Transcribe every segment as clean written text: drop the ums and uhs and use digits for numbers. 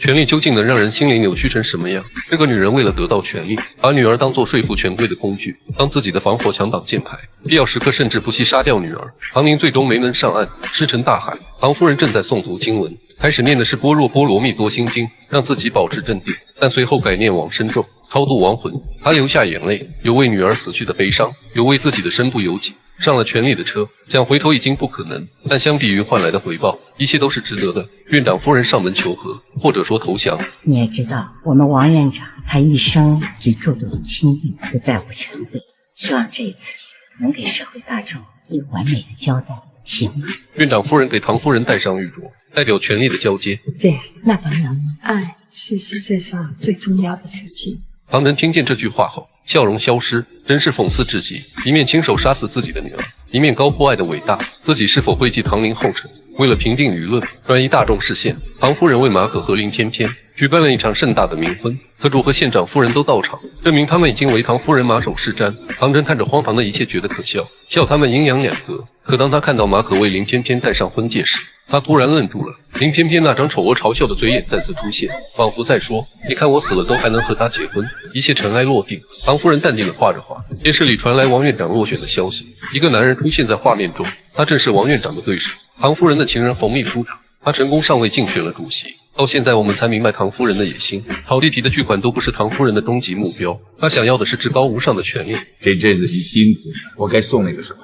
权力究竟能让人心灵扭曲成什么样？这个女人为了得到权力，把女儿当作说服权贵的工具，当自己的防火墙挡箭牌，必要时刻甚至不惜杀掉女儿。唐宁最终没能上岸，石沉大海。唐夫人正在诵读经文，开始念的是般若波罗蜜多心经，让自己保持镇定，但随后改念往生咒，超度亡魂。她流下眼泪，有为女儿死去的悲伤，有为自己的身不由己。上了权力的车，想回头已经不可能，但相比于换来的回报，一切都是值得的。院长夫人上门求和，或者说投降。你也知道，我们王院长他一生只注重清誉，不在乎权贵。希望这一次能给社会大众一个完美的交代，行吗？院长夫人给唐夫人戴上玉镯，代表权力的交接。这样，那当然了，爱是世界上最重要的事情。唐人听见这句话后，笑容消失，真是讽刺至极。一面亲手杀死自己的女儿，一面高呼爱的伟大，自己是否会继唐宁后尘？为了平定舆论，转移大众视线，唐夫人为马可和林翩翩举办了一场盛大的冥婚，特助和县长夫人都到场，证明他们已经为唐夫人马首是瞻。唐真看着荒唐的一切，觉得可笑，笑他们阴阳两隔。可当他看到马可为林翩翩戴上婚戒时，他突然愣住了。林翩翩那张丑恶嘲笑的嘴脸再次出现，仿佛在说：“你看我死了都还能和他结婚。”一切尘埃落定，唐夫人淡定地画着画。电视里传来王院长落选的消息，一个男人出现在画面中，他正是王院长的对手，唐夫人的情人冯秘书长。他成功上位竞选了主席。到现在我们才明白唐夫人的野心，炒地皮的巨款都不是唐夫人的终极目标，她想要的是至高无上的权力。这阵子你辛苦了，我该送你个什么？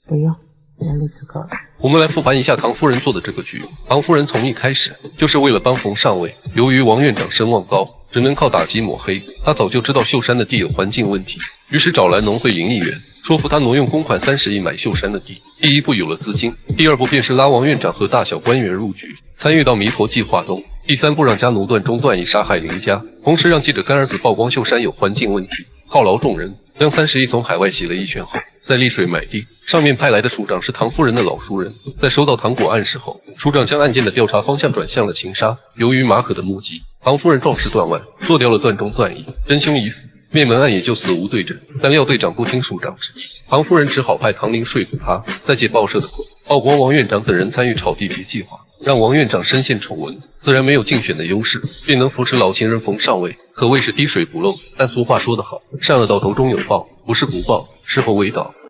不用，人力足够了。我们来复盘一下唐夫人做的这个局。唐夫人从一开始就是为了帮冯上位，由于王院长声望高，只能靠打击抹黑。她早就知道秀山的地有环境问题，于是找来农会林议员，说服他挪用公款30亿买秀山的地。第一步有了资金，第二步便是拉王院长和大小官员入局，参与到弥陀计划中。第三步让家奴断中断以杀害林家，同时让记者干儿子曝光秀山有环境问题，犒劳众人，将30亿从海外洗了一圈后，在丽水买地。上面派来的署长是唐夫人的老熟人，在收到糖果暗示后，署长将案件的调查方向转向了情杀。由于马可的目击，唐夫人壮士断腕，做掉了断中断义，真凶已死，灭门案也就死无对证。但廖队长不听署长之意，唐夫人只好派唐宁说服他，再借报社的口曝光王院长等人参与炒地皮计划，让王院长深陷丑闻，自然没有竞选的优势，便能扶持老情人冯上位，可谓是滴水不漏。但俗话说得好，善恶到头终有报，不是不报，是后未到。